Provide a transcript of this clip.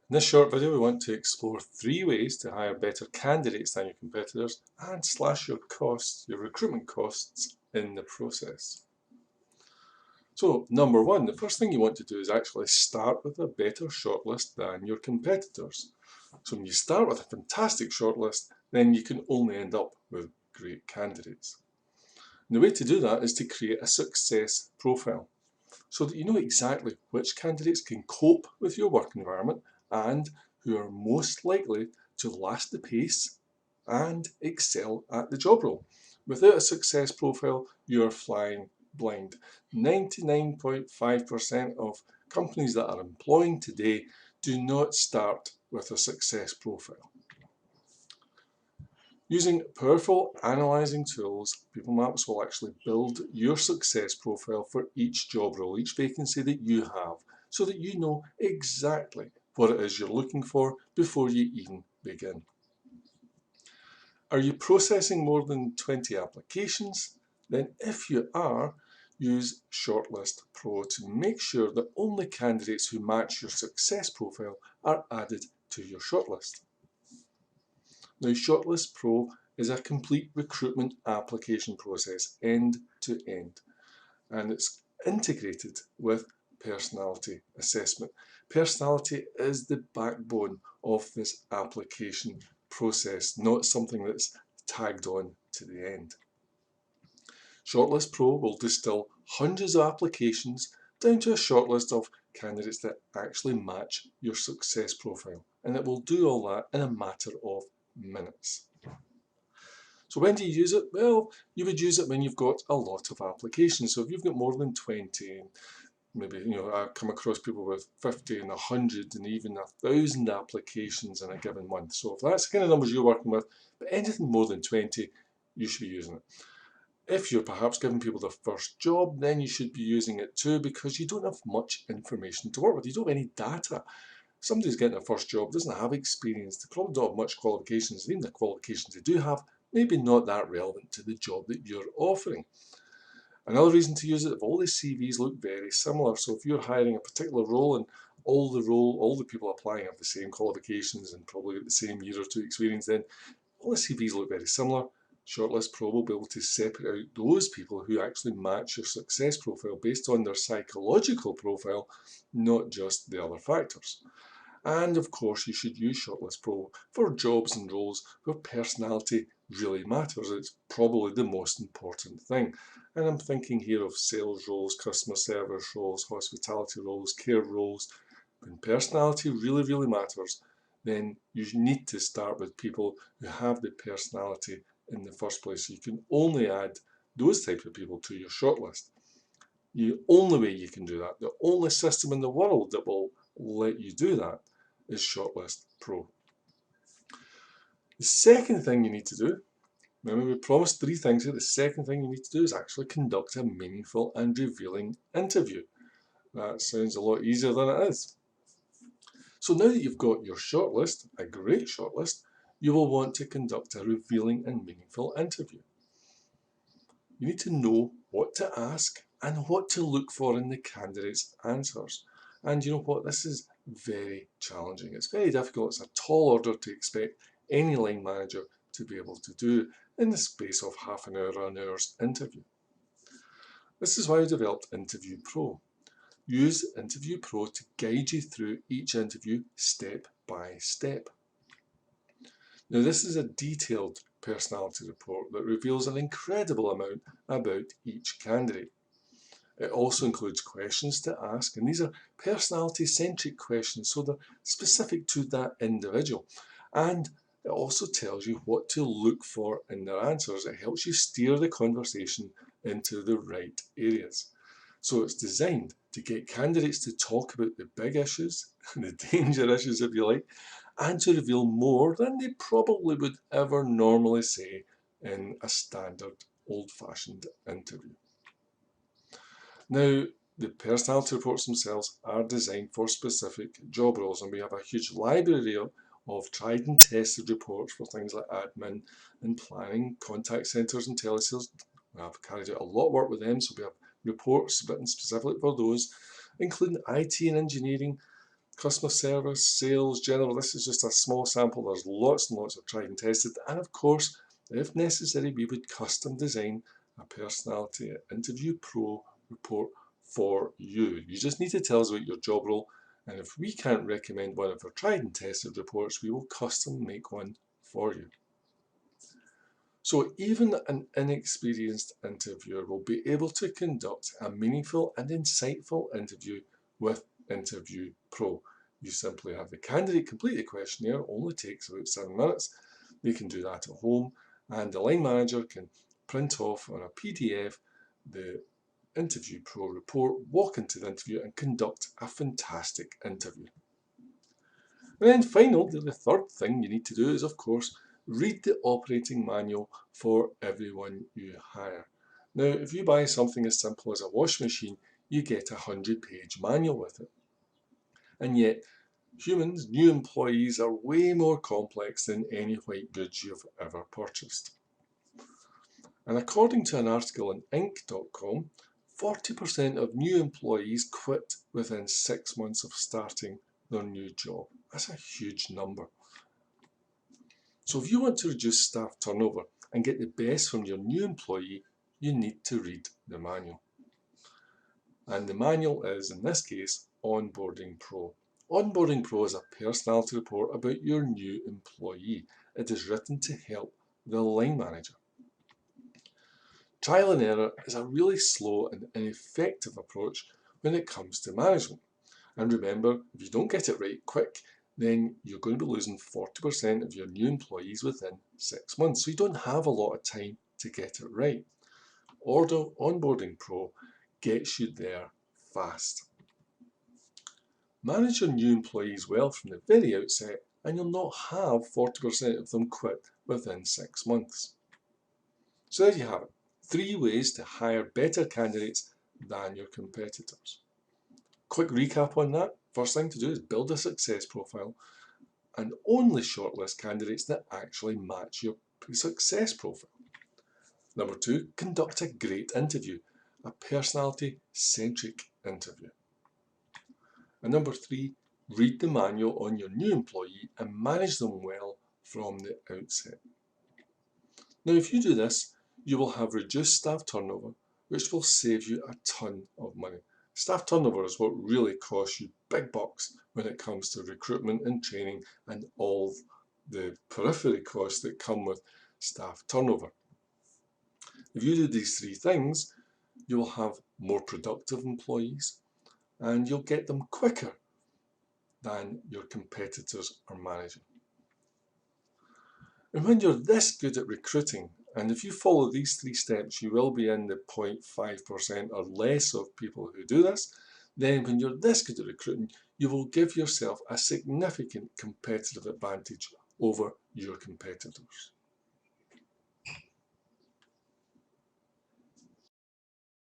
In this short video, we want to explore 3 ways to hire better candidates than your competitors and slash your costs, your recruitment costs in the process. So, number 1, the first thing you want to do is actually start with a better shortlist than your competitors. So when you start with a fantastic shortlist, then you can only end up with great candidates. And the way to do that is to create a success profile, so that you know exactly which candidates can cope with your work environment and who are most likely to last the pace and excel at the job role. Without a success profile, you are flying blind. 99.5% of companies that are employing today do not start with a success profile. Using powerful analyzing tools, PeopleMaps will actually build your success profile for each job role, each vacancy that you have, so that you know exactly what it is you're looking for before you even begin. Are you processing more than 20 applications? Then if you are, use Shortlist Pro to make sure that only candidates who match your success profile are added to your shortlist. Now, Shortlist Pro is a complete recruitment application process, end to end, and it's integrated with personality assessment. Personality is the backbone of this application process, not something that's tagged on to the end. Shortlist Pro will distill hundreds of applications down to a shortlist of candidates that actually match your success profile, and it will do all that in a matter of minutes. So when do you use it? Well, you would use it when you've got a lot of applications. So if you've got more than 20, maybe I come across people with 50 and 100 and even 1,000 applications in a given month. So if that's the kind of numbers you're working with, but anything more than 20, you should be using it. If you're perhaps giving people their first job, then you should be using it too, because you don't have much information to work with. You don't have any data. Somebody's getting their first job, doesn't have experience, they probably don't have much qualifications, and even the qualifications they do have, maybe not that relevant to the job that you're offering. Another reason to use it, if all the CVs look very similar, so if you're hiring a particular role and all the people applying have the same qualifications and probably the same year or two experience, then all the CVs look very similar. Shortlist Pro will be able to separate out those people who actually match your success profile based on their psychological profile, not just the other factors. And of course, you should use Shortlist Pro for jobs and roles where personality really matters. It's probably the most important thing. And I'm thinking here of sales roles, customer service roles, hospitality roles, care roles. When personality really, really matters, then you need to start with people who have the personality in the first place. You can only add those types of people to your shortlist. The only way you can do that, the only system in the world that will let you do that, is Shortlist Pro. The second thing you need to do, remember we promised 3 things here, the second thing you need to do is actually conduct a meaningful and revealing interview. That sounds a lot easier than it is. So now that you've got your shortlist, a great shortlist, you will want to conduct a revealing and meaningful interview. You need to know what to ask and what to look for in the candidate's answers. And you know what? This is very challenging. It's very difficult. It's a tall order to expect any line manager to be able to do in the space of half an hour or an hour's interview. This is why I developed Interview Pro. Use Interview Pro to guide you through each interview step by step. Now, this is a detailed personality report that reveals an incredible amount about each candidate. It also includes questions to ask, and these are personality-centric questions, so they're specific to that individual. And it also tells you what to look for in their answers. It helps you steer the conversation into the right areas. So it's designed to get candidates to talk about the big issues, the danger issues if you like, and to reveal more than they probably would ever normally say in a standard old-fashioned interview. Now, the personality reports themselves are designed for specific job roles, and we have a huge library of tried and tested reports for things like admin and planning, contact centres and telesales. I've carried out a lot of work with them, so we have reports written specifically for those, including IT and engineering, Customer service, sales, general, this is just a small sample. There's lots and lots of tried and tested. And of course, if necessary, we would custom design a personality interview pro report for you. You just need to tell us about your job role. And if we can't recommend one of our tried and tested reports, we will custom make one for you. So even an inexperienced interviewer will be able to conduct a meaningful and insightful interview with Interview Pro. You simply have the candidate complete the questionnaire, only takes about 7 minutes. They can do that at home, and the line manager can print off on a PDF the Interview Pro report, walk into the interview and conduct a fantastic interview. And then finally, the third thing you need to do is, of course, read the operating manual for everyone you hire. Now, if you buy something as simple as a washing machine, you get a 100-page manual with it. And yet, humans, new employees, are way more complex than any white goods you've ever purchased. And according to an article in Inc.com, 40% of new employees quit within 6 months of starting their new job. That's a huge number. So if you want to reduce staff turnover and get the best from your new employee, you need to read the manual. And the manual is, in this case, Onboarding Pro. Onboarding Pro is a personality report about your new employee. It is written to help the line manager. Trial and error is a really slow and ineffective approach when it comes to management. And remember, if you don't get it right quick, then you're going to be losing 40% of your new employees within 6 months. So you don't have a lot of time to get it right. Onboarding Pro gets you there fast. Manage your new employees well from the very outset, and you'll not have 40% of them quit within 6 months. So there you have it. 3 ways to hire better candidates than your competitors. Quick recap on that. First thing to do is build a success profile and only shortlist candidates that actually match your success profile. Number 2, conduct a great interview, a personality-centric interview. And number 3, read the manual on your new employee and manage them well from the outset. Now, if you do this, you will have reduced staff turnover, which will save you a ton of money. Staff turnover is what really costs you big bucks when it comes to recruitment and training and all the periphery costs that come with staff turnover. If you do these 3 things, you will have more productive employees and you'll get them quicker than your competitors are managing. And when you're this good at recruiting, and if you follow these 3 steps, you will be in the 0.5% or less of people who do this, then when you're this good at recruiting, you will give yourself a significant competitive advantage over your competitors.